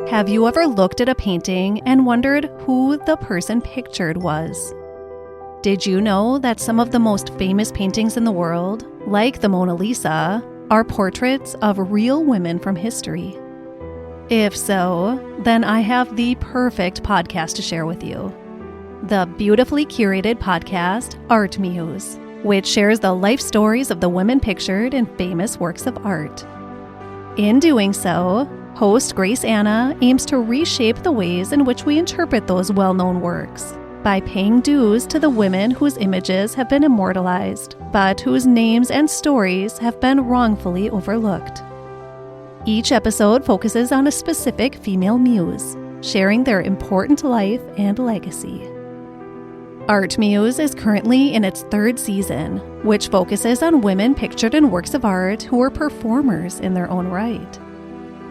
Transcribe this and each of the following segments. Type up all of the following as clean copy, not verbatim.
Have you ever looked at a painting and wondered who the person pictured was? Did you know that some of the most famous paintings in the world, like the Mona Lisa, are portraits of real women from history? If so, then I have the perfect podcast to share with you. The beautifully curated podcast, Art Muse, which shares the life stories of the women pictured in famous works of art. In doing so, host Grace Anna aims to reshape the ways in which we interpret those well-known works by paying dues to the women whose images have been immortalized, but whose names and stories have been wrongfully overlooked. Each episode focuses on a specific female muse, sharing their important life and legacy. Art Muse is currently in its third season, which focuses on women pictured in works of art who are performers in their own right.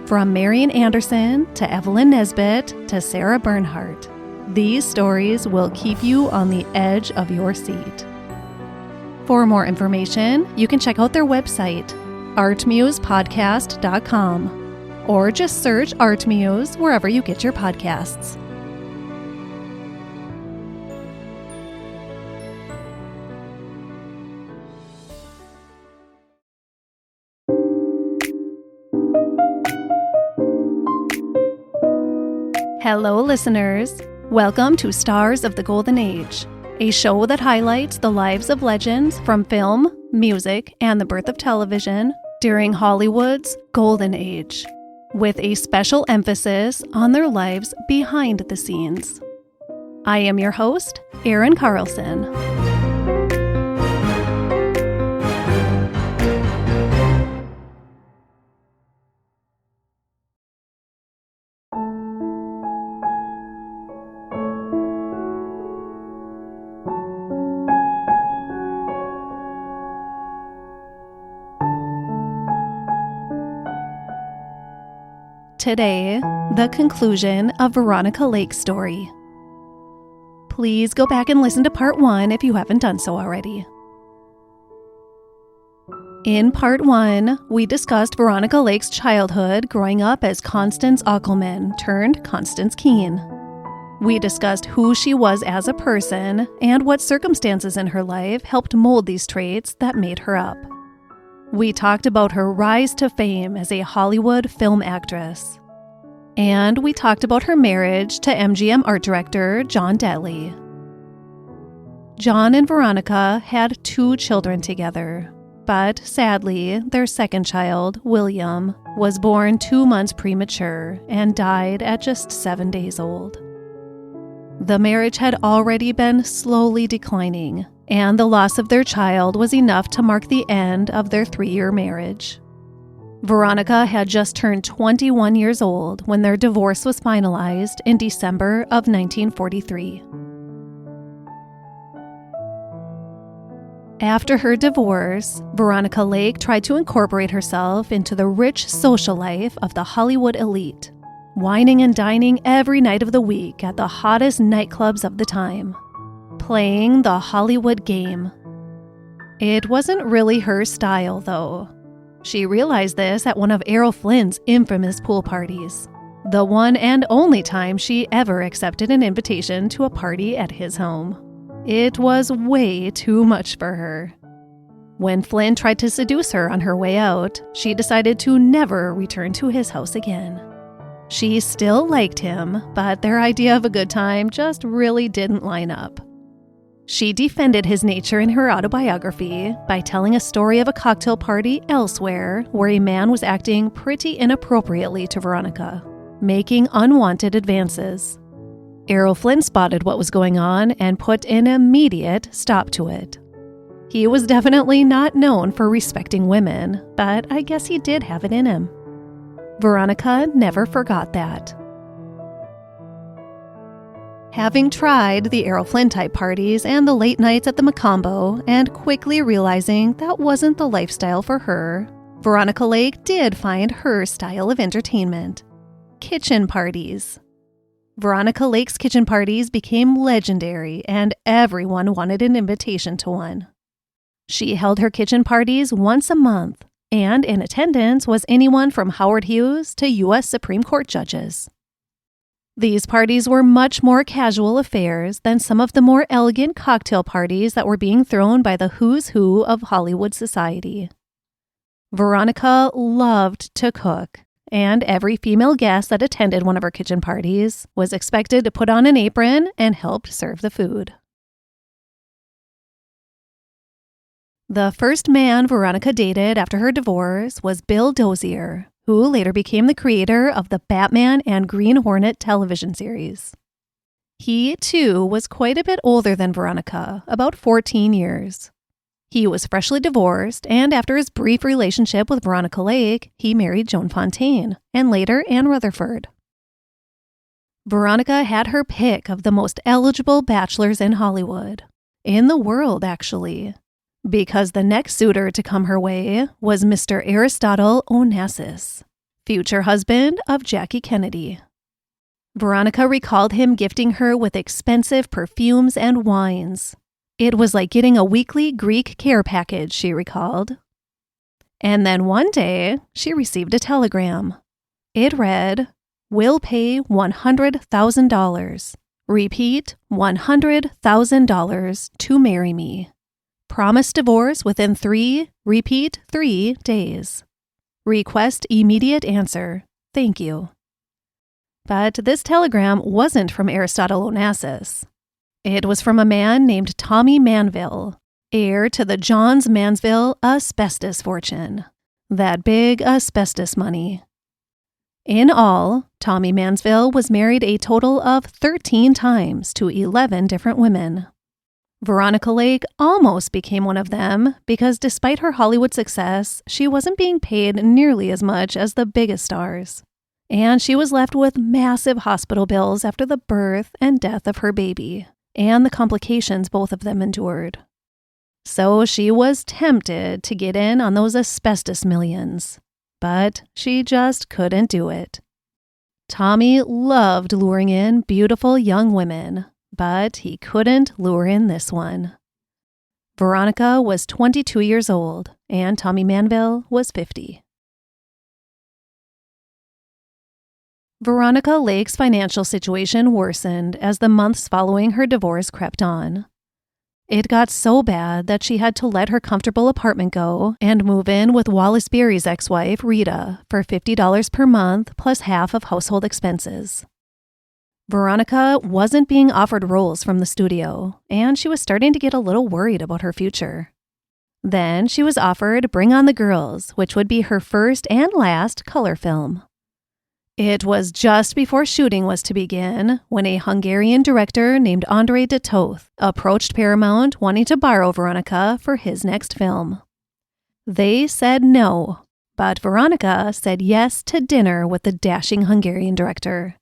From Marian Anderson to Evelyn Nesbit to Sarah Bernhardt, these stories will keep you on the edge of your seat. For more information, you can check out their website, artmusepodcast.com, or just search Art Muse wherever you get your podcasts. Hello, listeners. Welcome to Stars of the Golden Age, a show that highlights the lives of legends from film, music, and the birth of television during Hollywood's Golden Age, with a special emphasis on their lives behind the scenes. I am your host, Erin Carlson. Today, the conclusion of Veronica Lake's story. Please go back and listen to part 1 if you haven't done so already. In part 1, we discussed Veronica Lake's childhood growing up as Constance Ockelman turned Constance Keene. We discussed who she was as a person and what circumstances in her life helped mold these traits that made her up. We talked about her rise to fame as a Hollywood film actress. And we talked about her marriage to MGM art director John Hadley. John and Veronica had 2 children together, but sadly, their second child, William, was born 2 months premature and died at just 7 days old. The marriage had already been slowly declining, and the loss of their child was enough to mark the end of their 3-year marriage. Veronica had just turned 21 years old when their divorce was finalized in December of 1943. After her divorce, Veronica Lake tried to incorporate herself into the rich social life of the Hollywood elite, wining and dining every night of the week at the hottest nightclubs of the time, playing the Hollywood game. It wasn't really her style, though. She realized this at one of Errol Flynn's infamous pool parties, the one and only time she ever accepted an invitation to a party at his home. It was way too much for her. When Flynn tried to seduce her on her way out, she decided to never return to his house again. She still liked him, but their idea of a good time just really didn't line up. She defended his nature in her autobiography by telling a story of a cocktail party elsewhere where a man was acting pretty inappropriately to Veronica, making unwanted advances. Errol Flynn spotted what was going on and put an immediate stop to it. He was definitely not known for respecting women, but I guess he did have it in him. Veronica never forgot that. Having tried the Errol Flynn type parties and the late nights at the Macombo and quickly realizing that wasn't the lifestyle for her, Veronica Lake did find her style of entertainment: kitchen parties. Veronica Lake's kitchen parties became legendary and everyone wanted an invitation to one. She held her kitchen parties once a month, and in attendance was anyone from Howard Hughes to U.S. Supreme Court judges. These parties were much more casual affairs than some of the more elegant cocktail parties that were being thrown by the who's who of Hollywood society. Veronica loved to cook, and every female guest that attended one of her kitchen parties was expected to put on an apron and help serve the food. The first man Veronica dated after her divorce was Bill Dozier, who later became the creator of the Batman and Green Hornet television series. He, too, was quite a bit older than Veronica, about 14 years. He was freshly divorced, and after his brief relationship with Veronica Lake, he married Joan Fontaine, and later Anne Rutherford. Veronica had her pick of the most eligible bachelors in Hollywood. In the world, actually. Because the next suitor to come her way was Mr. Aristotle Onassis, future husband of Jackie Kennedy. Veronica recalled him gifting her with expensive perfumes and wines. It was like getting a weekly Greek care package, she recalled. And then one day, she received a telegram. It read, "Will pay $100,000. Repeat, $100,000 to marry me. Promise divorce within 3 days. Request immediate answer. Thank you." But this telegram wasn't from Aristotle Onassis. It was from a man named Tommy Manville, heir to the Johns Mansville asbestos fortune. That big asbestos money. In all, Tommy Mansville was married a total of 13 times to 11 different women. Veronica Lake almost became one of them because despite her Hollywood success, she wasn't being paid nearly as much as the biggest stars. And she was left with massive hospital bills after the birth and death of her baby, and the complications both of them endured. So she was tempted to get in on those asbestos millions, but she just couldn't do it. Tommy loved luring in beautiful young women, but he couldn't lure in this one. Veronica was 22 years old, and Tommy Manville was 50. Veronica Lake's financial situation worsened as the months following her divorce crept on. It got so bad that she had to let her comfortable apartment go and move in with Wallace Beery's ex-wife, Rita, for $50 per month plus half of household expenses. Veronica wasn't being offered roles from the studio, and she was starting to get a little worried about her future. Then she was offered Bring on the Girls, which would be her first and last color film. It was just before shooting was to begin when a Hungarian director named Andrei de Toth approached Paramount wanting to borrow Veronica for his next film. They said no, but Veronica said yes to dinner with the dashing Hungarian director.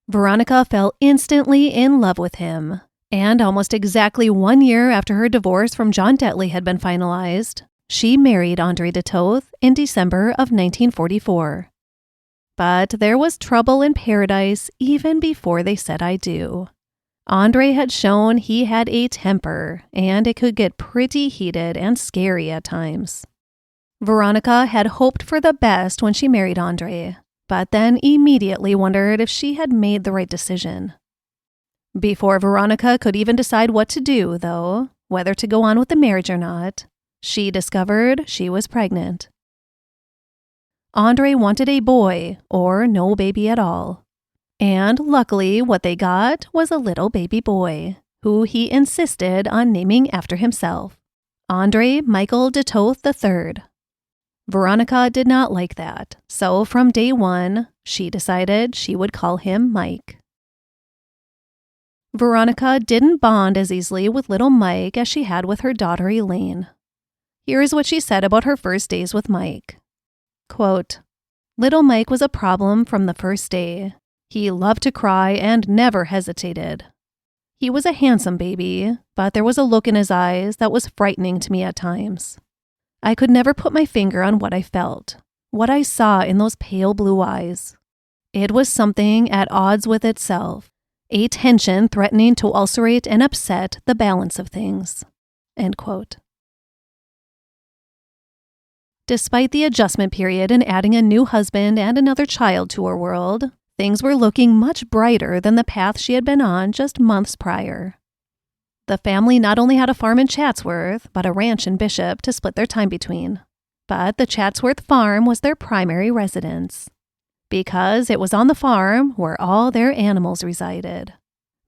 Veronica fell instantly in love with him, and almost exactly 1 year after her divorce from John Detley had been finalized, she married Andrei de Toth in December of 1944. But there was trouble in paradise even before they said I do. Andrei had shown he had a temper, and it could get pretty heated and scary at times. Veronica had hoped for the best when she married Andrei, but then immediately wondered if she had made the right decision. Before Veronica could even decide what to do, though, whether to go on with the marriage or not, she discovered she was pregnant. Andrei wanted a boy, or no baby at all. And luckily, what they got was a little baby boy, who he insisted on naming after himself, Andrei Michael de Toth III. Veronica did not like that, so from day one, she decided she would call him Mike. Veronica didn't bond as easily with little Mike as she had with her daughter Elaine. Here's what she said about her first days with Mike. Quote, "Little Mike was a problem from the first day. He loved to cry and never hesitated. He was a handsome baby, but there was a look in his eyes that was frightening to me at times. I could never put my finger on what I felt, what I saw in those pale blue eyes. It was something at odds with itself, a tension threatening to ulcerate and upset the balance of things." End quote. Despite the adjustment period and adding a new husband and another child to her world, Things were looking much brighter than the path she had been on just months prior. The family not only had a farm in Chatsworth, but a ranch in Bishop to split their time between. But the Chatsworth farm was their primary residence, because it was on the farm where all their animals resided.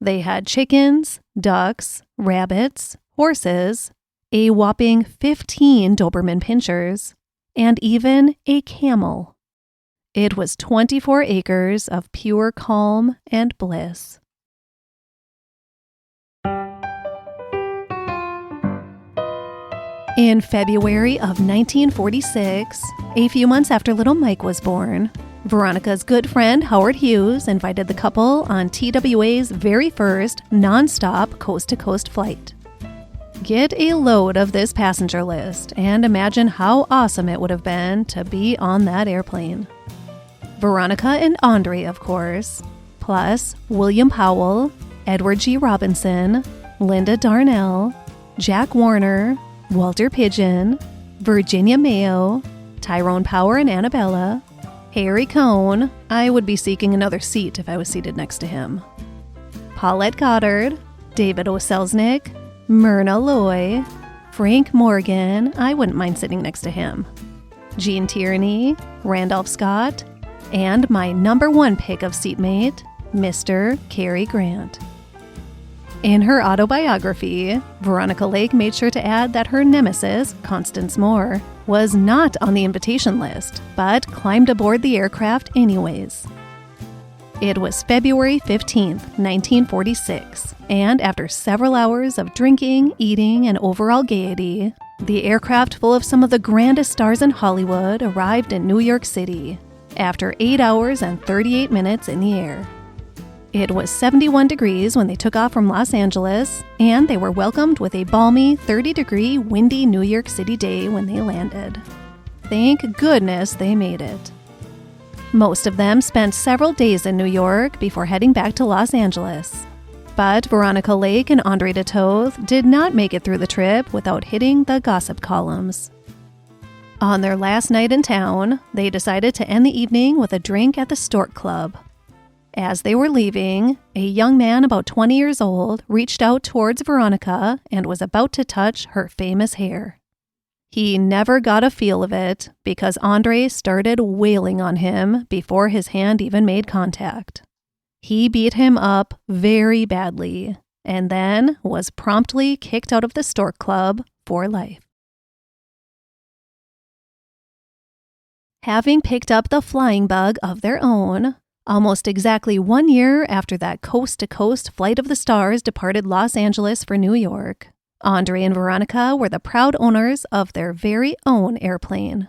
They had chickens, ducks, rabbits, horses, a whopping 15 Doberman pinschers, and even a camel. It was 24 acres of pure calm and bliss. In February of 1946, a few months after little Mike was born, Veronica's good friend Howard Hughes invited the couple on TWA's very first non-stop coast-to-coast flight. Get a load of this passenger list and imagine how awesome it would have been to be on that airplane. Veronica and Andre, of course, plus William Powell, Edward G. Robinson, Linda Darnell, Jack Warner, Walter Pidgeon, Virginia Mayo, Tyrone Power and Annabella, Harry Cohn, I would be seeking another seat if I was seated next to him, Paulette Goddard, David O. Selznick, Myrna Loy, Frank Morgan, I wouldn't mind sitting next to him, Gene Tierney, Randolph Scott, and my number one pick of seatmate, Mr. Cary Grant. In her autobiography, Veronica Lake made sure to add that her nemesis, Constance Moore, was not on the invitation list, but climbed aboard the aircraft anyways. It was February 15th, 1946, and after several hours of drinking, eating, and overall gaiety, the aircraft full of some of the grandest stars in Hollywood arrived in New York City, after 8 hours and 38 minutes in the air. It was 71 degrees when they took off from Los Angeles, and they were welcomed with a balmy 30-degree windy New York City day when they landed. Thank goodness they made it. Most of them spent several days in New York before heading back to Los Angeles. But Veronica Lake and Andre de Toth did not make it through the trip without hitting the gossip columns. On their last night in town, they decided to end the evening with a drink at the Stork Club. As they were leaving, a young man about 20 years old reached out towards Veronica and was about to touch her famous hair. He never got a feel of it because Andre started wailing on him before his hand even made contact. He beat him up very badly and then was promptly kicked out of the Stork Club for life. Having picked up the flying bug of their own, almost exactly 1 year after that coast-to-coast Flight of the Stars departed Los Angeles for New York, Andre and Veronica were the proud owners of their very own airplane.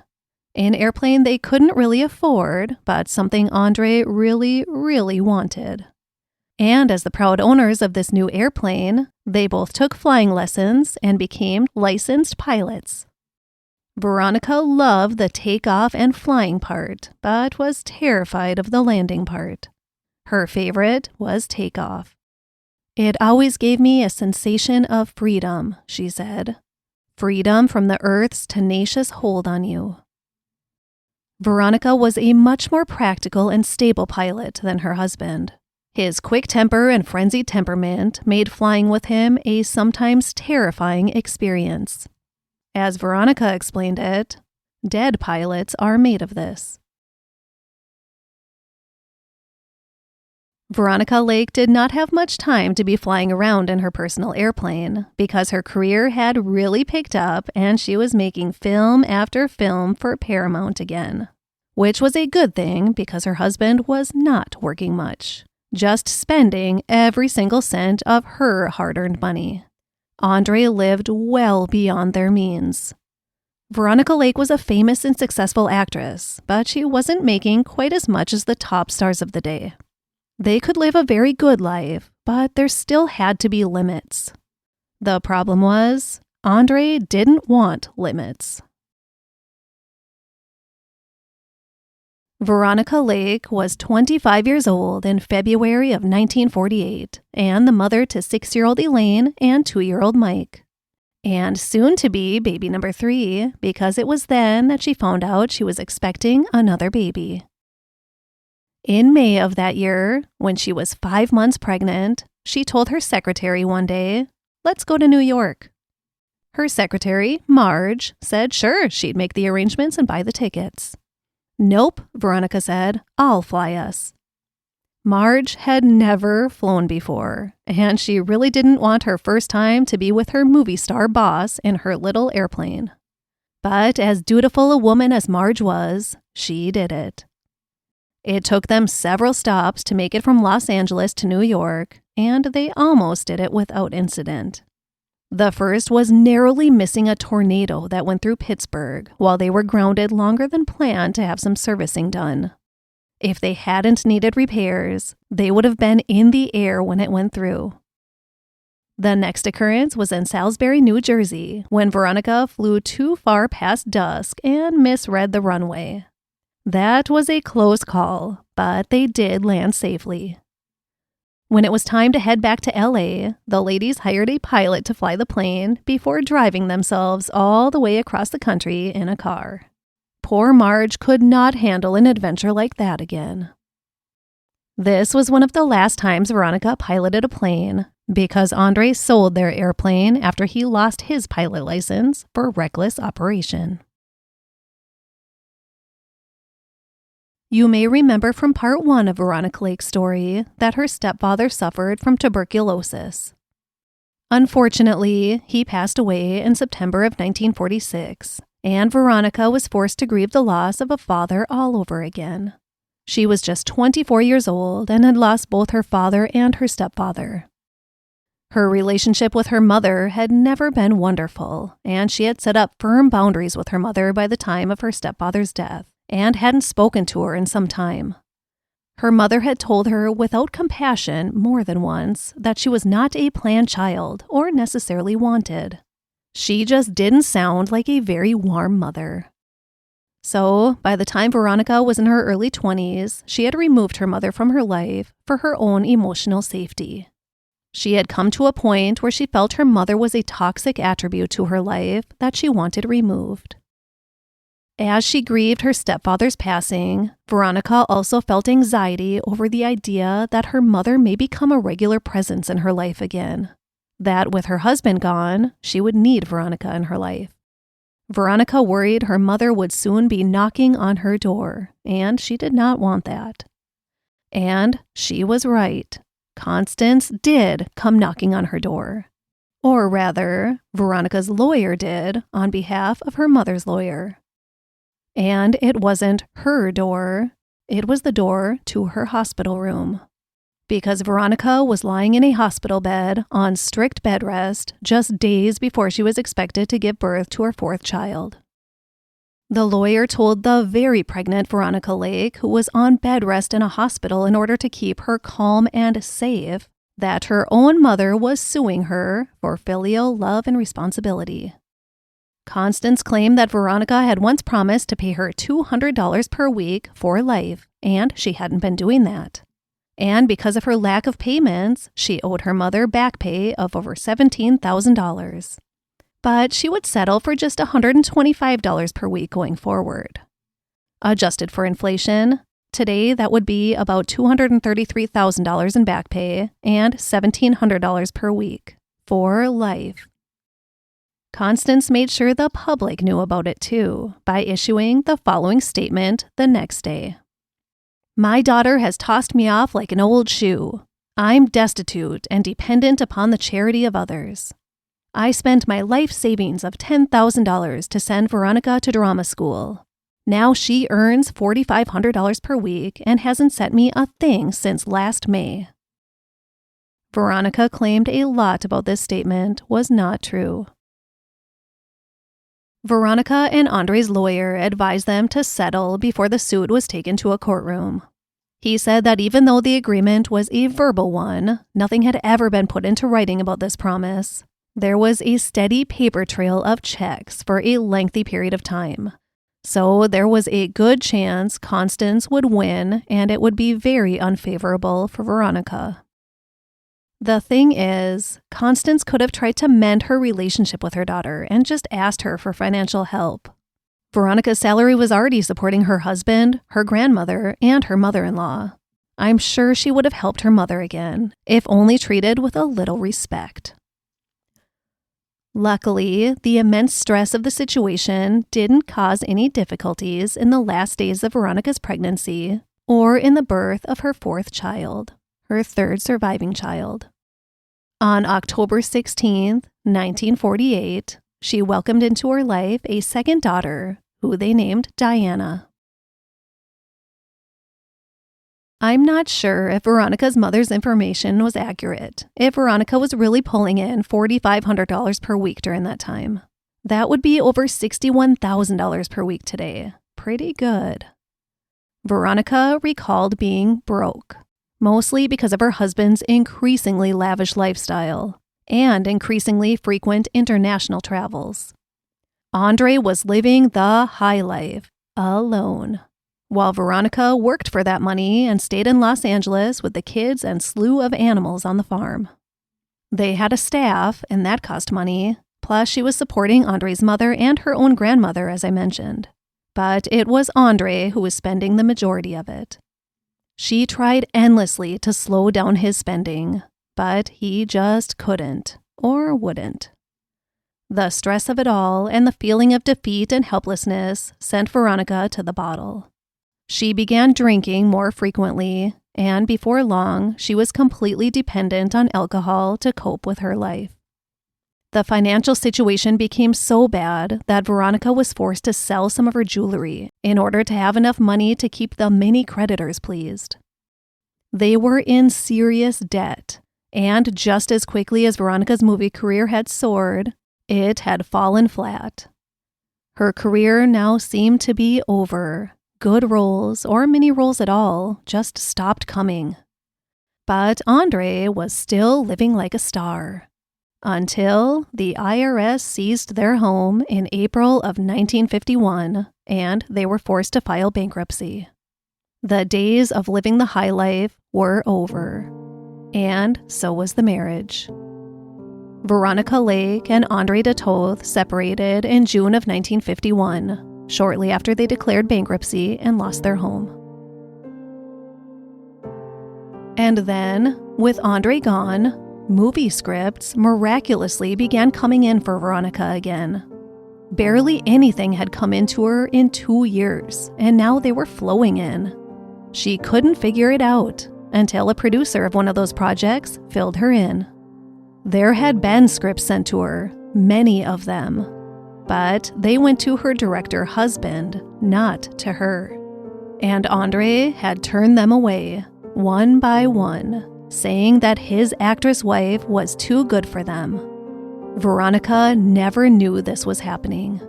An airplane they couldn't really afford, but something Andre really, really wanted. And as the proud owners of this new airplane, they both took flying lessons and became licensed pilots. Veronica loved the takeoff and flying part, but was terrified of the landing part. Her favorite was takeoff. It always gave me a sensation of freedom, she said. Freedom from the Earth's tenacious hold on you. Veronica was a much more practical and stable pilot than her husband. His quick temper and frenzied temperament made flying with him a sometimes terrifying experience. As Veronica explained it, dead pilots are made of this. Veronica Lake did not have much time to be flying around in her personal airplane because her career had really picked up and she was making film after film for Paramount again, which was a good thing because her husband was not working much, just spending every single cent of her hard-earned money. Andre lived well beyond their means. Veronica Lake was a famous and successful actress, but she wasn't making quite as much as the top stars of the day. They could live a very good life, but there still had to be limits. The problem was, Andre didn't want limits. Veronica Lake was 25 years old in February of 1948 and the mother to 6-year-old Elaine and 2-year-old Mike. And soon to be baby number 3 because it was then that she found out she was expecting another baby. In May of that year, when she was 5 months pregnant, she told her secretary one day, "Let's go to New York." Her secretary, Marge, said sure, she'd make the arrangements and buy the tickets. "Nope," Veronica said, "I'll fly us." Marge had never flown before, and she really didn't want her first time to be with her movie star boss in her little airplane. But as dutiful a woman as Marge was, she did it. It took them several stops to make it from Los Angeles to New York, and they almost did it without incident. The first was narrowly missing a tornado that went through Pittsburgh while they were grounded longer than planned to have some servicing done. If they hadn't needed repairs, they would have been in the air when it went through. The next occurrence was in Salisbury, New Jersey, when Veronica flew too far past dusk and misread the runway. That was a close call, but they did land safely. When it was time to head back to LA, the ladies hired a pilot to fly the plane before driving themselves all the way across the country in a car. Poor Marge could not handle an adventure like that again. This was one of the last times Veronica piloted a plane, because Andre sold their airplane after he lost his pilot license for reckless operation. You may remember from part 1 of Veronica Lake's story that her stepfather suffered from tuberculosis. Unfortunately, he passed away in September of 1946, and Veronica was forced to grieve the loss of a father all over again. She was just 24 years old and had lost both her father and her stepfather. Her relationship with her mother had never been wonderful, and she had set up firm boundaries with her mother by the time of her stepfather's death, and hadn't spoken to her in some time. Her mother had told her without compassion more than once that she was not a planned child or necessarily wanted. She just didn't sound like a very warm mother. So, by the time Veronica was in her early 20s, she had removed her mother from her life for her own emotional safety. She had come to a point where she felt her mother was a toxic attribute to her life that she wanted removed. As she grieved her stepfather's passing, Veronica also felt anxiety over the idea that her mother may become a regular presence in her life again. That with her husband gone, she would need Veronica in her life. Veronica worried her mother would soon be knocking on her door, and she did not want that. And she was right. Constance did come knocking on her door. Or rather, Veronica's lawyer did on behalf of her mother's lawyer. And it wasn't her door, it was the door to her hospital room. Because Veronica was lying in a hospital bed on strict bed rest just days before she was expected to give birth to her 4th child. The lawyer told the very pregnant Veronica Lake, who was on bed rest in a hospital in order to keep her calm and safe, that her own mother was suing her for filial love and responsibility. Constance claimed that Veronica had once promised to pay her $200 per week for life, and she hadn't been doing that. And because of her lack of payments, she owed her mother back pay of over $17,000. But she would settle for just $125 per week going forward. Adjusted for inflation, today that would be about $233,000 in back pay and $1,700 per week for life. Constance made sure the public knew about it too by issuing the following statement the next day. "My daughter has tossed me off like an old shoe. I'm destitute and dependent upon the charity of others. I spent my life savings of $10,000 to send Veronica to drama school. Now she earns $4,500 per week and hasn't sent me a thing since last May." Veronica claimed a lot about this statement was not true. Veronica and Andre's lawyer advised them to settle before the suit was taken to a courtroom. He said that even though the agreement was a verbal one, nothing had ever been put into writing about this promise. There was a steady paper trail of checks for a lengthy period of time. So there was a good chance Constance would win, and it would be very unfavorable for Veronica. The thing is, Constance could have tried to mend her relationship with her daughter and just asked her for financial help. Veronica's salary was already supporting her husband, her grandmother, and her mother-in-law. I'm sure she would have helped her mother again, if only treated with a little respect. Luckily, the immense stress of the situation didn't cause any difficulties in the last days of Veronica's pregnancy or in the birth of her fourth child, her third surviving child. On October 16, 1948, she welcomed into her life a second daughter, who they named Diana. I'm not sure if Veronica's mother's information was accurate, if Veronica was really pulling in $4,500 per week during that time. That would be over $61,000 per week today. Pretty good. Veronica recalled being broke, mostly because of her husband's increasingly lavish lifestyle and increasingly frequent international travels. Andre was living the high life, alone, while Veronica worked for that money and stayed in Los Angeles with the kids and slew of animals on the farm. They had a staff, and that cost money, plus she was supporting Andre's mother and her own grandmother, as I mentioned. But it was Andre who was spending the majority of it. She tried endlessly to slow down his spending, but he just couldn't, or wouldn't. The stress of it all and the feeling of defeat and helplessness sent Veronica to the bottle. She began drinking more frequently, and before long, she was completely dependent on alcohol to cope with her life. The financial situation became so bad that Veronica was forced to sell some of her jewelry in order to have enough money to keep the many creditors pleased. They were in serious debt, and just as quickly as Veronica's movie career had soared, it had fallen flat. Her career now seemed to be over. Good roles, or many roles at all, just stopped coming. But Andre was still living like a star. Until the IRS seized their home in April of 1951, and they were forced to file bankruptcy. The days of living the high life were over, and so was the marriage. Veronica Lake and Andre de Toth separated in June of 1951, shortly after they declared bankruptcy and lost their home. And then, with Andre gone, movie scripts miraculously began coming in for Veronica again. Barely anything had come into her in 2 years, and now they were flowing in. She couldn't figure it out until a producer of one of those projects filled her in. There had been scripts sent to her, many of them, but they went to her director husband, not to her. And Andre had turned them away, one by one, saying that his actress wife was too good for them. Veronica never knew this was happening.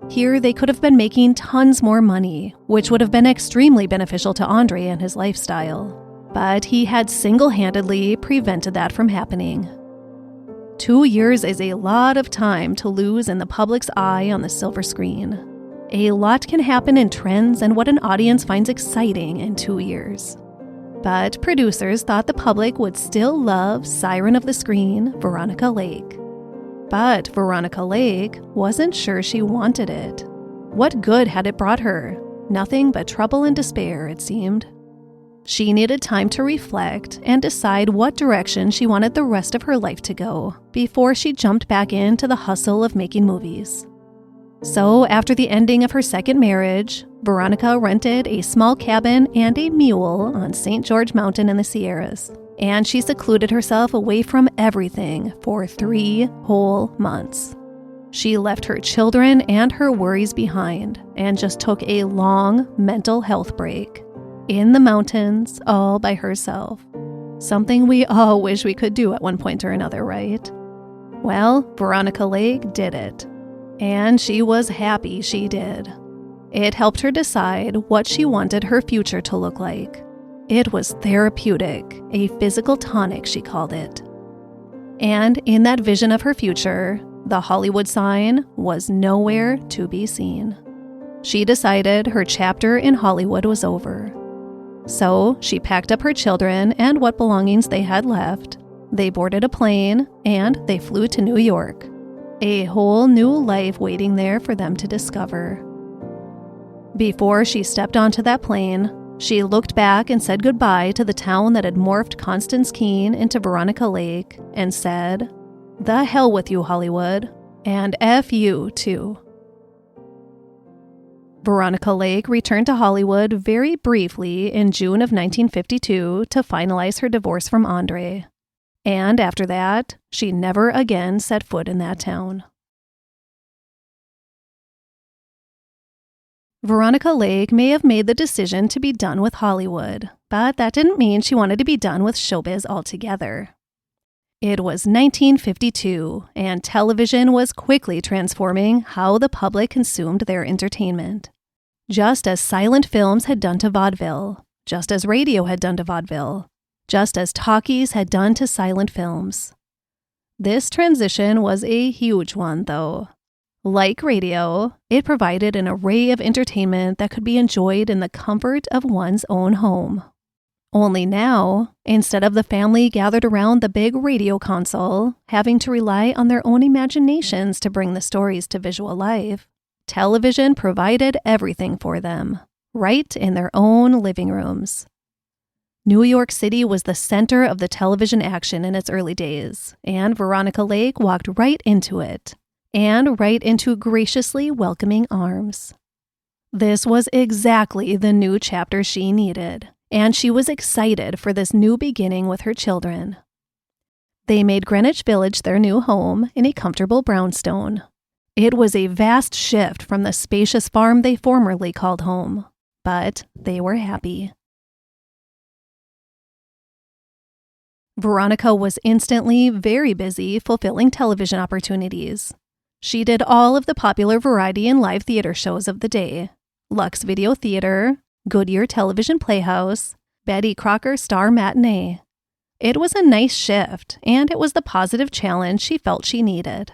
Here they could have been making tons more money, which would have been extremely beneficial to Andre and his lifestyle. But he had single-handedly prevented that from happening. 2 years is a lot of time to lose in the public's eye on the silver screen. A lot can happen in trends and what an audience finds exciting in 2 years. But producers thought the public would still love Siren of the Screen, Veronica Lake. But Veronica Lake wasn't sure she wanted it. What good had it brought her? Nothing but trouble and despair, it seemed. She needed time to reflect and decide what direction she wanted the rest of her life to go before she jumped back into the hustle of making movies. So, after the ending of her second marriage, Veronica rented a small cabin and a mule on St. George Mountain in the Sierras, and she secluded herself away from everything for 3 whole months. She left her children and her worries behind and just took a long mental health break. In the mountains, all by herself. Something we all wish we could do at one point or another, right? Well, Veronica Lake did it. And she was happy she did. It helped her decide what she wanted her future to look like. It was therapeutic, a physical tonic, she called it. And in that vision of her future, the Hollywood sign was nowhere to be seen. She decided her chapter in Hollywood was over. So she packed up her children and what belongings they had left. They boarded a plane and they flew to New York. A whole new life waiting there for them to discover. Before she stepped onto that plane, she looked back and said goodbye to the town that had morphed Constance Keene into Veronica Lake and said, "The hell with you, Hollywood, and F you, too." Veronica Lake returned to Hollywood very briefly in June of 1952 to finalize her divorce from Andre. And after that, she never again set foot in that town. Veronica Lake may have made the decision to be done with Hollywood, but that didn't mean she wanted to be done with showbiz altogether. It was 1952, and television was quickly transforming how the public consumed their entertainment. Just as silent films had done to vaudeville, just as radio had done to vaudeville, just as talkies had done to silent films. This transition was a huge one, though. Like radio, it provided an array of entertainment that could be enjoyed in the comfort of one's own home. Only now, instead of the family gathered around the big radio console, having to rely on their own imaginations to bring the stories to visual life, television provided everything for them, right in their own living rooms. New York City was the center of the television action in its early days, and Veronica Lake walked right into it, and right into graciously welcoming arms. This was exactly the new chapter she needed, and she was excited for this new beginning with her children. They made Greenwich Village their new home in a comfortable brownstone. It was a vast shift from the spacious farm they formerly called home, but they were happy. Veronica was instantly very busy fulfilling television opportunities. She did all of the popular variety and live theater shows of the day: Lux Video Theater, Goodyear Television Playhouse, Betty Crocker Star Matinee. It was a nice shift, and it was the positive challenge she felt she needed.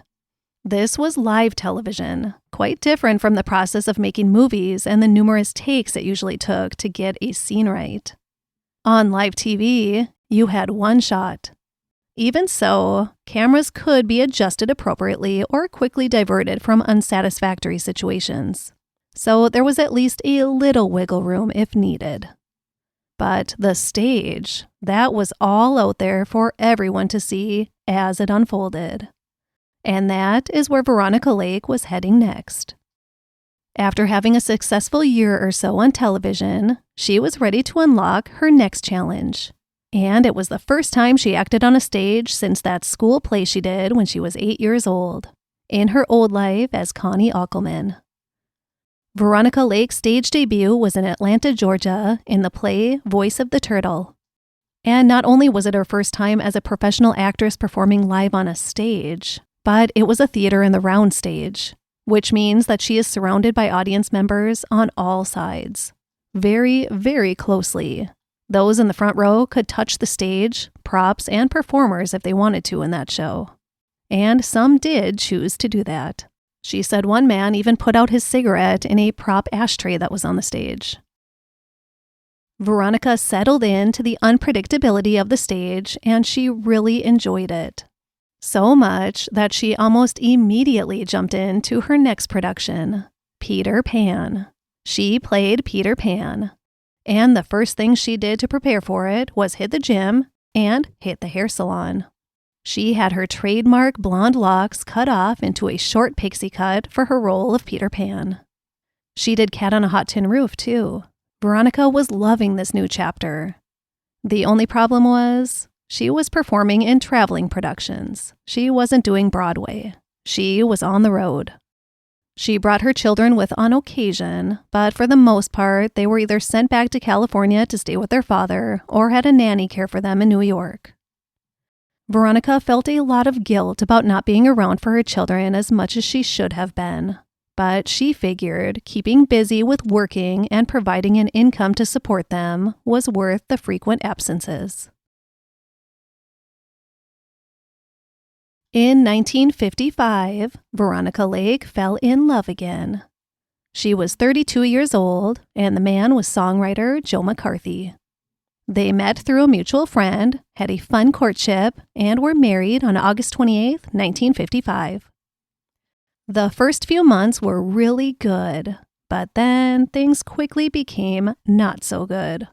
This was live television, quite different from the process of making movies and the numerous takes it usually took to get a scene right. On live TV, you had one shot. Even so, cameras could be adjusted appropriately or quickly diverted from unsatisfactory situations. So there was at least a little wiggle room if needed. But the stage, that was all out there for everyone to see as it unfolded. And that is where Veronica Lake was heading next. After having a successful year or so on television, she was ready to unlock her next challenge. And it was the first time she acted on a stage since that school play she did when she was 8 years old, in her old life as Connie Aukelman. Veronica Lake's stage debut was in Atlanta, Georgia, in the play Voice of the Turtle. And not only was it her first time as a professional actress performing live on a stage, but it was a theater in the round stage, which means that she is surrounded by audience members on all sides, very, very closely. Those in the front row could touch the stage, props, and performers if they wanted to in that show. And some did choose to do that. She said one man even put out his cigarette in a prop ashtray that was on the stage. Veronica settled into the unpredictability of the stage, and she really enjoyed it. So much that she almost immediately jumped into her next production, Peter Pan. She played Peter Pan. And the first thing she did to prepare for it was hit the gym and hit the hair salon. She had her trademark blonde locks cut off into a short pixie cut for her role of Peter Pan. She did Cat on a Hot Tin Roof, too. Veronica was loving this new chapter. The only problem was, she was performing in traveling productions. She wasn't doing Broadway. She was on the road. She brought her children with on occasion, but for the most part, they were either sent back to California to stay with their father or had a nanny care for them in New York. Veronica felt a lot of guilt about not being around for her children as much as she should have been, but she figured keeping busy with working and providing an income to support them was worth the frequent absences. In 1955, Veronica Lake fell in love again. She was 32 years old, and the man was songwriter Joe McCarthy. They met through a mutual friend, had a fun courtship, and were married on August 28, 1955. The first few months were really good, But then things quickly became not so good.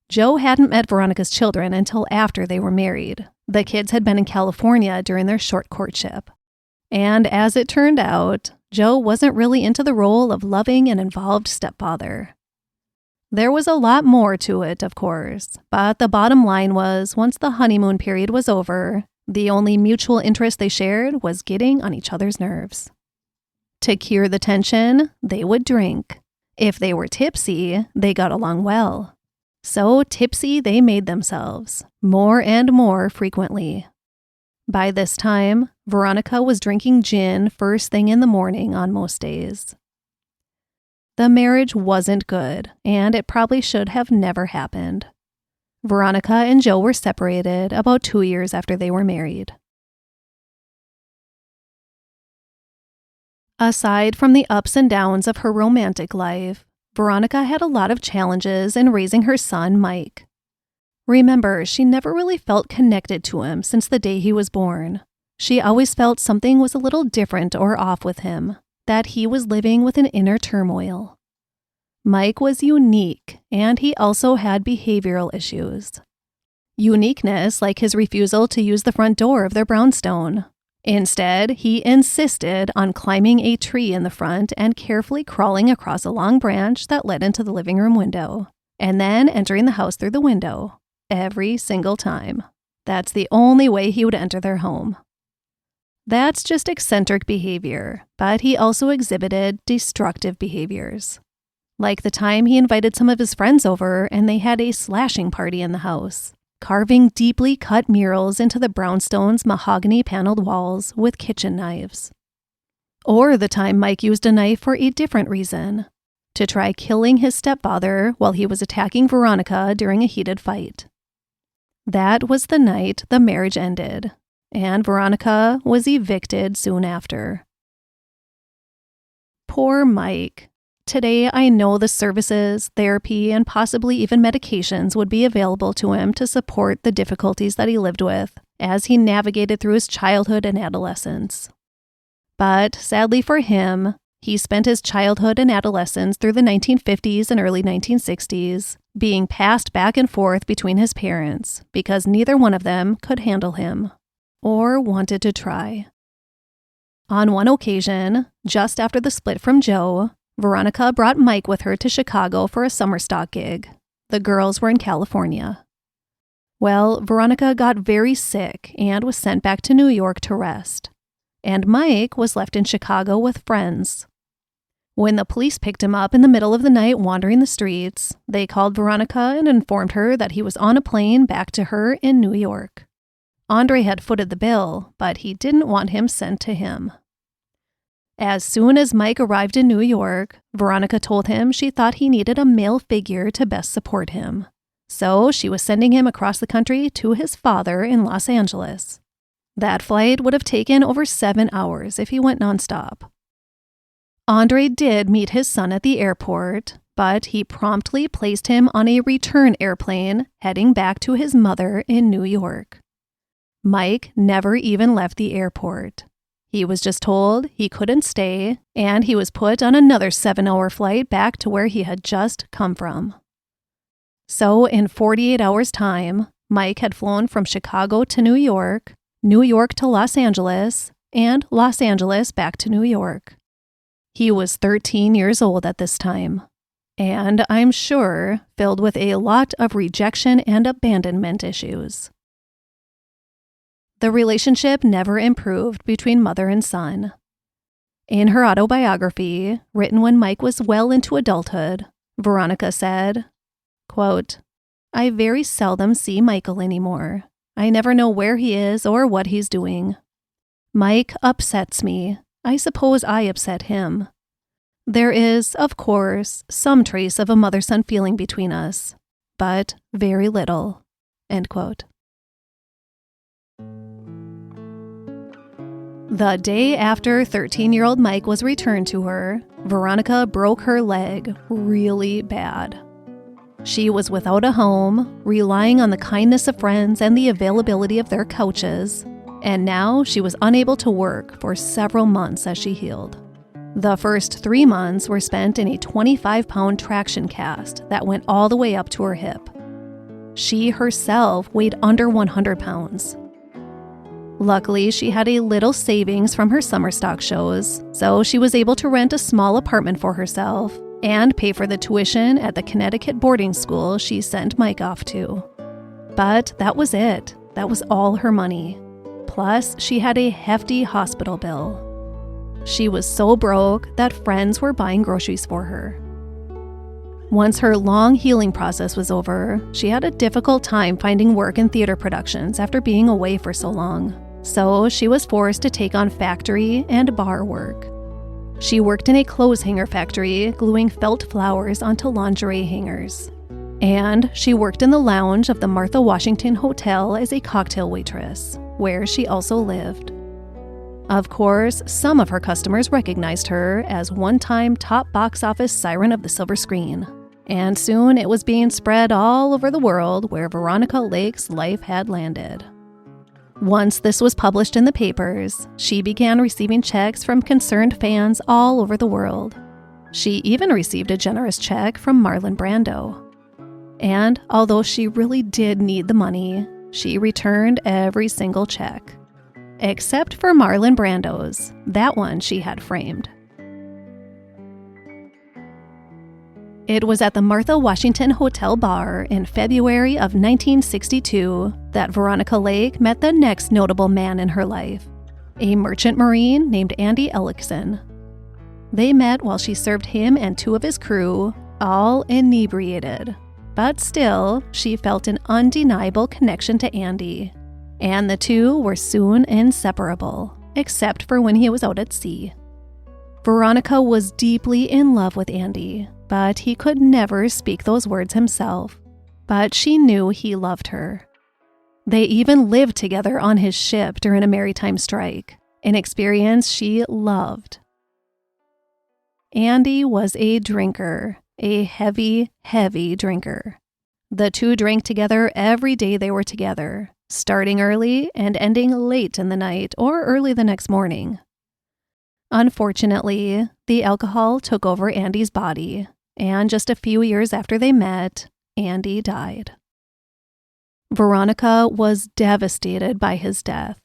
Joe hadn't met Veronica's children until after they were married. The kids had been in California during their short courtship. And as it turned out, Joe wasn't really into the role of loving and involved stepfather. There was a lot more to it, of course, but the bottom line was once the honeymoon period was over, the only mutual interest they shared was getting on each other's nerves. To cure the tension, they would drink. If they were tipsy, they got along well. So tipsy they made themselves, more and more frequently. By this time, Veronica was drinking gin first thing in the morning on most days. The marriage wasn't good, and it probably should have never happened. Veronica and Joe were separated about 2 years after they were married. Aside from the ups and downs of her romantic life, Veronica had a lot of challenges in raising her son, Mike. Remember, she never really felt connected to him since the day he was born. She always felt something was a little different or off with him, that he was living with an inner turmoil. Mike was unique, and he also had behavioral issues. Uniqueness like his refusal to use the front door of their brownstone. Instead, he insisted on climbing a tree in the front and carefully crawling across a long branch that led into the living room window, and then entering the house through the window, every single time. That's the only way he would enter their home. That's just eccentric behavior, but he also exhibited destructive behaviors. Like the time he invited some of his friends over and they had a slashing party in the house, carving deeply cut murals into the brownstone's mahogany paneled walls with kitchen knives. Or the time Mike used a knife for a different reason, to try killing his stepfather while he was attacking Veronica during a heated fight. That was the night the marriage ended, and Veronica was evicted soon after. Poor Mike. Today, I know the services, therapy, and possibly even medications would be available to him to support the difficulties that he lived with as he navigated through his childhood and adolescence. But sadly for him, he spent his childhood and adolescence through the 1950s and early 1960s being passed back and forth between his parents because neither one of them could handle him or wanted to try. On one occasion, just after the split from Joe, Veronica brought Mike with her to Chicago for a summer stock gig. The girls were in California. Well, Veronica got very sick and was sent back to New York to rest. And Mike was left in Chicago with friends. When the police picked him up in the middle of the night wandering the streets, they called Veronica and informed her that he was on a plane back to her in New York. Andre had footed the bill, but he didn't want him sent to him. As soon as Mike arrived in New York, Veronica told him she thought he needed a male figure to best support him. So she was sending him across the country to his father in Los Angeles. That flight would have taken over 7 hours if he went nonstop. Andre did meet his son at the airport, but he promptly placed him on a return airplane heading back to his mother in New York. Mike never even left the airport. He was just told he couldn't stay, and he was put on another 7-hour flight back to where he had just come from. So in 48 hours' time, Mike had flown from Chicago to New York to Los Angeles, and Los Angeles back to New York. He was 13 years old at this time, and I'm sure filled with a lot of rejection and abandonment issues. The relationship never improved between mother and son. In her autobiography, written when Mike was well into adulthood, Veronica said, quote, "I very seldom see Michael anymore. I never know where he is or what he's doing. Mike upsets me. I suppose I upset him. There is, of course, some trace of a mother-son feeling between us, but very little." End quote. The day after 13-year-old Mike was returned to her, Veronica broke her leg really bad. She was without a home, relying on the kindness of friends and the availability of their couches, and now she was unable to work for several months as she healed. The first 3 months were spent in a 25-pound traction cast that went all the way up to her hip. She herself weighed under 100 pounds. Luckily, she had a little savings from her summer stock shows, so she was able to rent a small apartment for herself and pay for the tuition at the Connecticut boarding school she sent Mike off to. But that was it. That was all her money. Plus, she had a hefty hospital bill. She was so broke that friends were buying groceries for her. Once her long healing process was over, she had a difficult time finding work in theater productions after being away for so long. So she was forced to take on factory and bar work. She worked in a clothes hanger factory, gluing felt flowers onto lingerie hangers. And she worked in the lounge of the Martha Washington Hotel as a cocktail waitress, where she also lived. Of course, some of her customers recognized her as one-time top box office siren of the silver screen. And soon it was being spread all over the world where Veronica Lake's life had landed. Once this was published in the papers, she began receiving checks from concerned fans all over the world. She even received a generous check from Marlon Brando. And although she really did need the money, she returned every single check. Except for Marlon Brando's. That one she had framed. It was at the Martha Washington Hotel bar in February of 1962 that Veronica Lake met the next notable man in her life, a merchant marine named Andy Ellickson. They met while she served him and 2 of his crew, all inebriated. But still, she felt an undeniable connection to Andy, and the 2 were soon inseparable, except for when he was out at sea. Veronica was deeply in love with Andy, but he could never speak those words himself. But she knew he loved her. They even lived together on his ship during a maritime strike, an experience she loved. Andy was a drinker, a heavy, heavy drinker. The 2 drank together every day they were together, starting early and ending late in the night or early the next morning. Unfortunately, the alcohol took over Andy's body, and just a few years after they met, Andy died. Veronica was devastated by his death.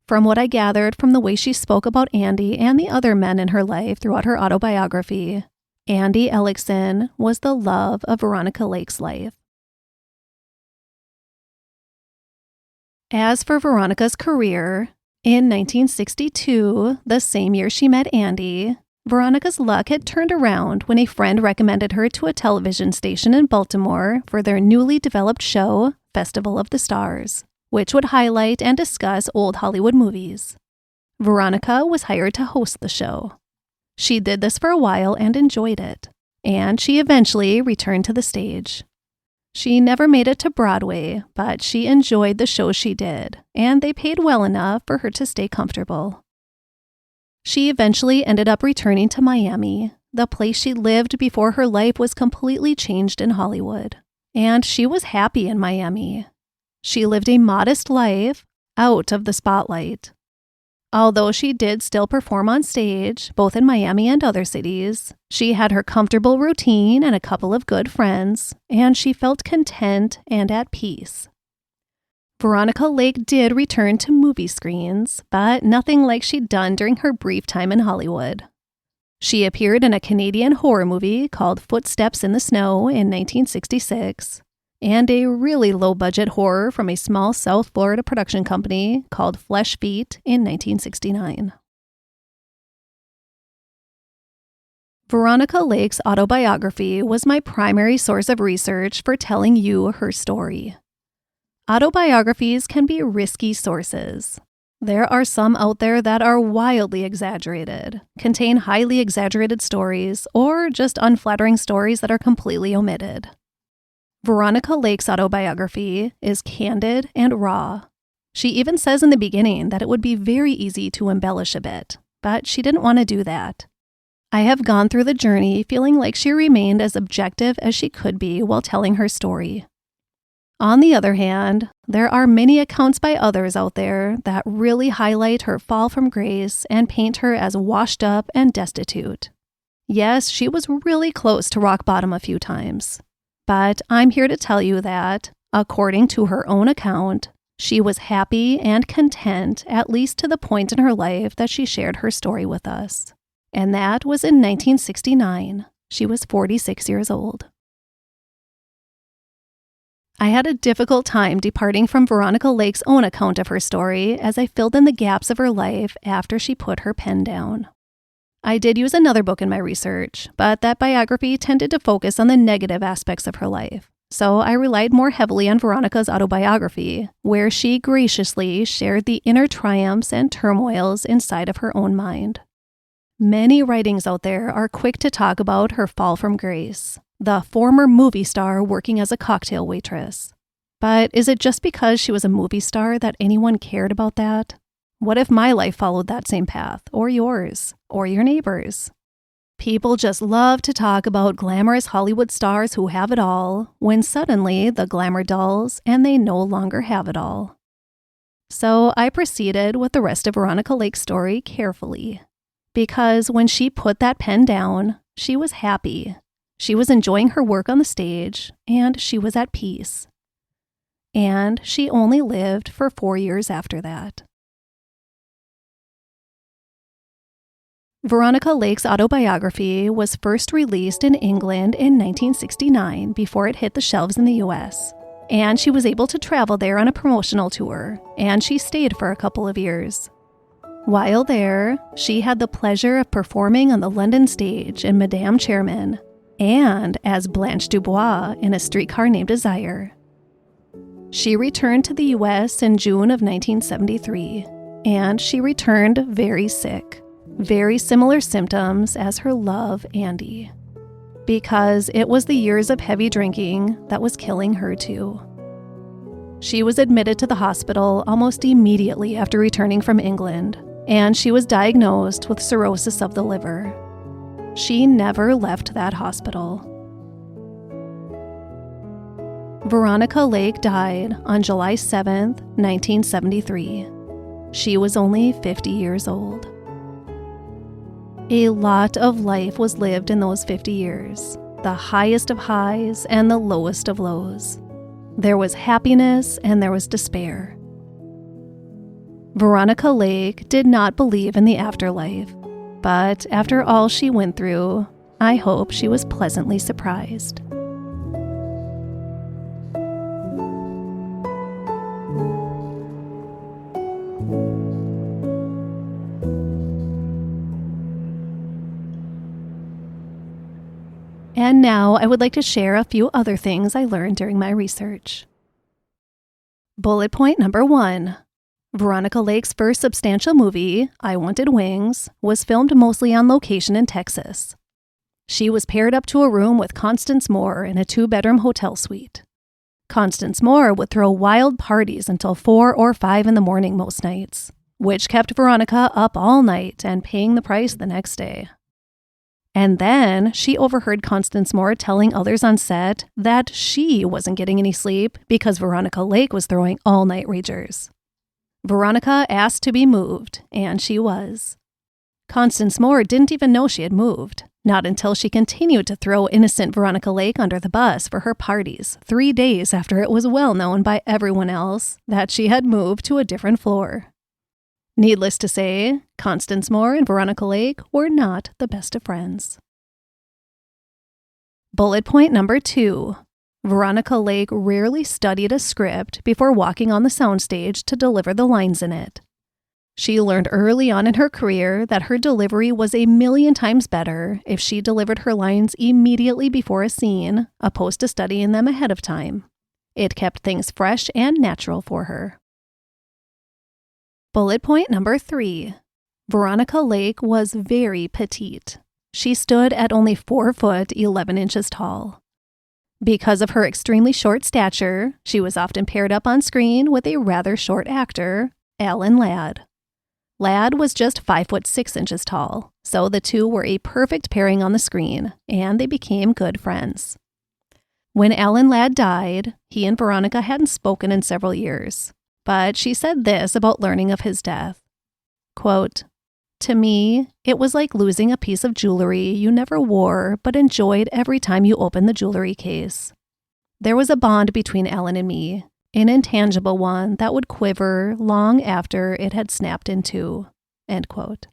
From what I gathered from the way she spoke about Andy and the other men in her life throughout her autobiography, Andy Ellickson was the love of Veronica Lake's life. As for Veronica's career, in 1962, the same year she met Andy, Veronica's luck had turned around when a friend recommended her to a television station in Baltimore for their newly developed show, Festival of the Stars, which would highlight and discuss old Hollywood movies. Veronica was hired to host the show. She did this for a while and enjoyed it, and she eventually returned to the stage. She never made it to Broadway, but she enjoyed the shows she did, and they paid well enough for her to stay comfortable. She eventually ended up returning to Miami, the place she lived before her life was completely changed in Hollywood. And she was happy in Miami. She lived a modest life, out of the spotlight. Although she did still perform on stage, both in Miami and other cities, she had her comfortable routine and a couple of good friends, and she felt content and at peace. Veronica Lake did return to movie screens, but nothing like she'd done during her brief time in Hollywood. She appeared in a Canadian horror movie called Footsteps in the Snow in 1966, and a really low-budget horror from a small South Florida production company called Flesh Feet in 1969. Veronica Lake's autobiography was my primary source of research for telling you her story. Autobiographies can be risky sources. There are some out there that are wildly exaggerated, contain highly exaggerated stories, or just unflattering stories that are completely omitted. Veronica Lake's autobiography is candid and raw. She even says in the beginning that it would be very easy to embellish a bit, but she didn't want to do that. I have gone through the journey feeling like she remained as objective as she could be while telling her story. On the other hand, there are many accounts by others out there that really highlight her fall from grace and paint her as washed up and destitute. Yes, she was really close to rock bottom a few times, but I'm here to tell you that, according to her own account, she was happy and content at least to the point in her life that she shared her story with us. And that was in 1969. She was 46 years old. I had a difficult time departing from Veronica Lake's own account of her story as I filled in the gaps of her life after she put her pen down. I did use another book in my research, but that biography tended to focus on the negative aspects of her life, so I relied more heavily on Veronica's autobiography, where she graciously shared the inner triumphs and turmoils inside of her own mind. Many writings out there are quick to talk about her fall from grace, the former movie star working as a cocktail waitress. But is it just because she was a movie star that anyone cared about that? What if my life followed that same path, or yours, or your neighbor's? People just love to talk about glamorous Hollywood stars who have it all, when suddenly the glamour dulls and they no longer have it all. So I proceeded with the rest of Veronica Lake's story carefully. Because when she put that pen down, she was happy. She was enjoying her work on the stage, and she was at peace. And she only lived for 4 years after that. Veronica Lake's autobiography was first released in England in 1969 before it hit the shelves in the US. And she was able to travel there on a promotional tour, and she stayed for a couple of years. While there, she had the pleasure of performing on the London stage in Madame Chairman, and as Blanche Dubois in A Streetcar Named Desire. She returned to the U.S. in June of 1973, and she returned very sick, very similar symptoms as her love, Andy, because it was the years of heavy drinking that was killing her too. She was admitted to the hospital almost immediately after returning from England, and she was diagnosed with cirrhosis of the liver. She never left that hospital. Veronica Lake died on July 7, 1973. She was only 50 years old. A lot of life was lived in those 50 years, the highest of highs and the lowest of lows. There was happiness and there was despair. Veronica Lake did not believe in the afterlife, but after all she went through, I hope she was pleasantly surprised. And now I would like to share a few other things I learned during my research. Bullet point number 1. Veronica Lake's first substantial movie, I Wanted Wings, was filmed mostly on location in Texas. She was paired up to a room with Constance Moore in a 2-bedroom hotel suite. Constance Moore would throw wild parties until 4 or 5 in the morning most nights, which kept Veronica up all night and paying the price the next day. And then she overheard Constance Moore telling others on set that she wasn't getting any sleep because Veronica Lake was throwing all-night ragers. Veronica asked to be moved, and she was. Constance Moore didn't even know she had moved, not until she continued to throw innocent Veronica Lake under the bus for her parties 3 days after it was well known by everyone else that she had moved to a different floor. Needless to say, Constance Moore and Veronica Lake were not the best of friends. Bullet point number 2. Veronica Lake rarely studied a script before walking on the soundstage to deliver the lines in it. She learned early on in her career that her delivery was a million times better if she delivered her lines immediately before a scene, opposed to studying them ahead of time. It kept things fresh and natural for her. Bullet point number 3. Veronica Lake was very petite. She stood at only 4 foot 11 inches tall. Because of her extremely short stature, she was often paired up on screen with a rather short actor, Alan Ladd. Ladd was just 5 foot 6 inches tall, so the two were a perfect pairing on the screen, and they became good friends. When Alan Ladd died, he and Veronica hadn't spoken in several years, but she said this about learning of his death. Quote, "To me, it was like losing a piece of jewelry you never wore but enjoyed every time you opened the jewelry case. There was a bond between Alan and me, an intangible one that would quiver long after it had snapped in two." End quote.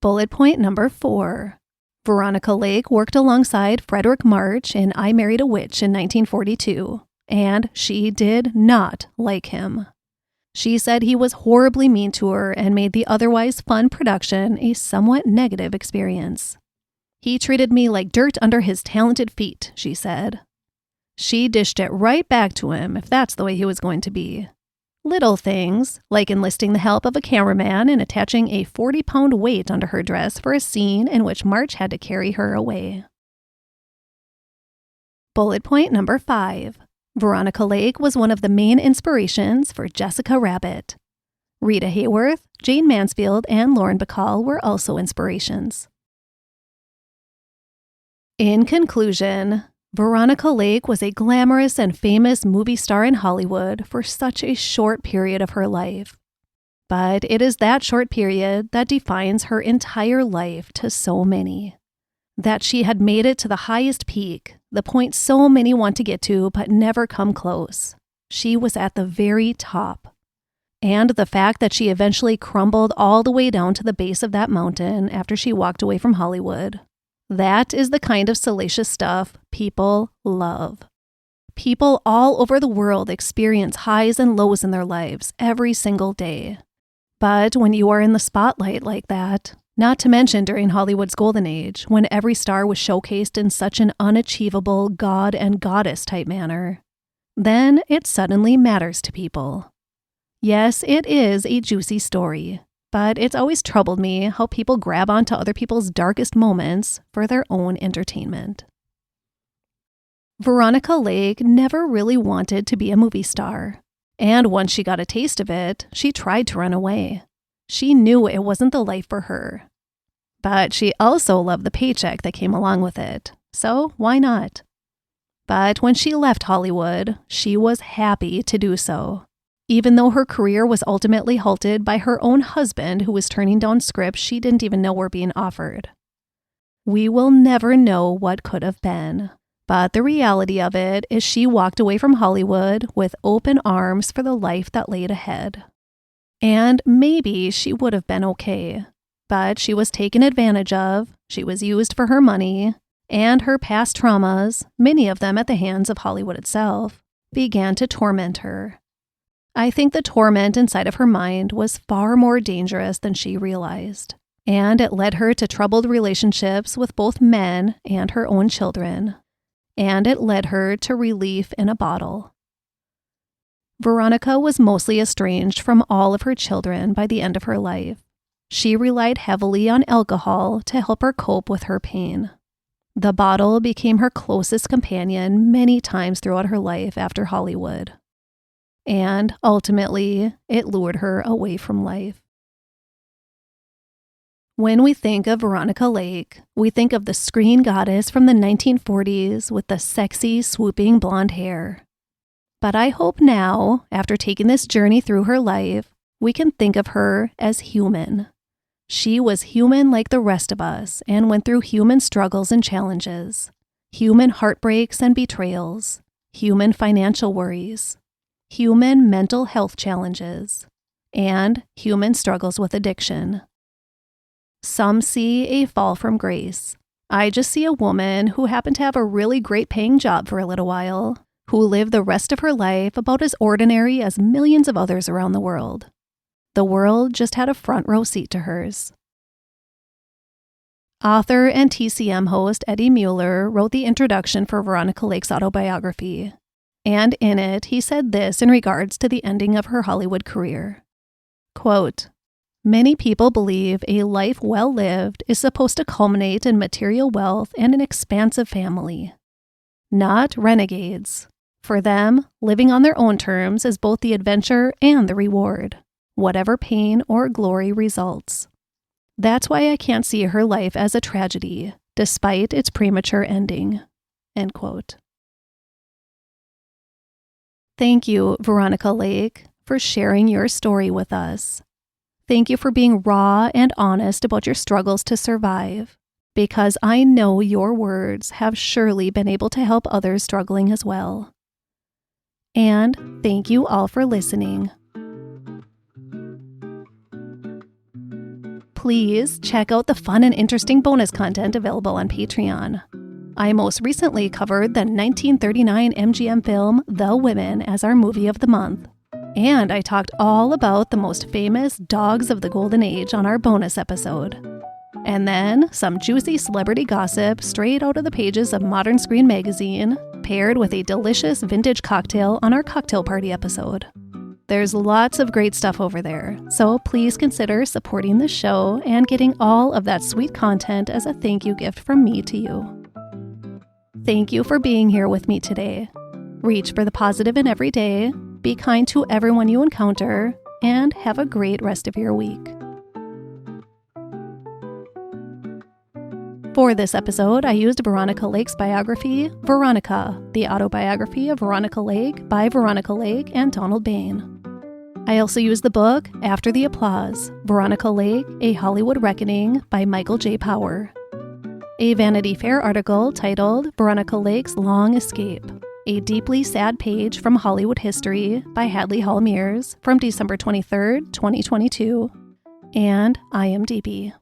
Bullet point number 4. Veronica Lake worked alongside Frederick March in I Married a Witch in 1942, and she did not like him. She said he was horribly mean to her and made the otherwise fun production a somewhat negative experience. "He treated me like dirt under his talented feet," she said. She dished it right back to him if that's the way he was going to be. Little things, like enlisting the help of a cameraman and attaching a 40-pound weight under her dress for a scene in which March had to carry her away. Bullet point number 5. Veronica Lake was one of the main inspirations for Jessica Rabbit. Rita Hayworth, Jane Mansfield, and Lauren Bacall were also inspirations. In conclusion, Veronica Lake was a glamorous and famous movie star in Hollywood for such a short period of her life. But it is that short period that defines her entire life to so many. That she had made it to the highest peak, the point so many want to get to but never come close. She was at the very top. And the fact that she eventually crumbled all the way down to the base of that mountain after she walked away from Hollywood. That is the kind of salacious stuff people love. People all over the world experience highs and lows in their lives every single day. But when you are in the spotlight like that, not to mention during Hollywood's golden age, when every star was showcased in such an unachievable god and goddess type manner, then it suddenly matters to people. Yes, it is a juicy story. But it's always troubled me how people grab onto other people's darkest moments for their own entertainment. Veronica Lake never really wanted to be a movie star. And once she got a taste of it, she tried to run away. She knew it wasn't the life for her. But she also loved the paycheck that came along with it. So why not? But when she left Hollywood, she was happy to do so. Even though her career was ultimately halted by her own husband who was turning down scripts she didn't even know were being offered. We will never know what could have been, but the reality of it is she walked away from Hollywood with open arms for the life that laid ahead. And maybe she would have been okay, but she was taken advantage of, she was used for her money, and her past traumas, many of them at the hands of Hollywood itself, began to torment her. I think the torment inside of her mind was far more dangerous than she realized, and it led her to troubled relationships with both men and her own children, and it led her to relief in a bottle. Veronica was mostly estranged from all of her children by the end of her life. She relied heavily on alcohol to help her cope with her pain. The bottle became her closest companion many times throughout her life after Hollywood. And ultimately, it lured her away from life. When we think of Veronica Lake, we think of the screen goddess from the 1940s with the sexy, swooping blonde hair. But I hope now, after taking this journey through her life, we can think of her as human. She was human like the rest of us and went through human struggles and challenges, human heartbreaks and betrayals, human financial worries, human mental health challenges, and human struggles with addiction. Some see a fall from grace. I just see a woman who happened to have a really great paying job for a little while, who lived the rest of her life about as ordinary as millions of others around the world. The world just had a front row seat to hers. Author and TCM host Eddie Mueller wrote the introduction for Veronica Lake's autobiography. And in it, he said this in regards to the ending of her Hollywood career. Quote, "Many people believe a life well lived is supposed to culminate in material wealth and an expansive family. Not renegades. For them, living on their own terms is both the adventure and the reward, whatever pain or glory results. That's why I can't see her life as a tragedy, despite its premature ending." End quote. Thank you, Veronica Lake, for sharing your story with us. Thank you for being raw and honest about your struggles to survive, because I know your words have surely been able to help others struggling as well. And thank you all for listening. Please check out the fun and interesting bonus content available on Patreon. I most recently covered the 1939 MGM film The Women as our movie of the month. And I talked all about the most famous dogs of the golden age on our bonus episode. And then some juicy celebrity gossip straight out of the pages of Modern Screen magazine, paired with a delicious vintage cocktail on our cocktail party episode. There's lots of great stuff over there, so please consider supporting the show and getting all of that sweet content as a thank you gift from me to you. Thank you for being here with me today. Reach for the positive in every day, be kind to everyone you encounter, and have a great rest of your week. For this episode, I used Veronica Lake's biography, Veronica, the Autobiography of Veronica Lake by Veronica Lake and Donald Bain. I also used the book After the Applause, Veronica Lake, A Hollywood Reckoning by Michael J. Power. A Vanity Fair article titled Veronica Lake's Long Escape, a deeply sad page from Hollywood history by Hadley Meares from December 23, 2022, and IMDB.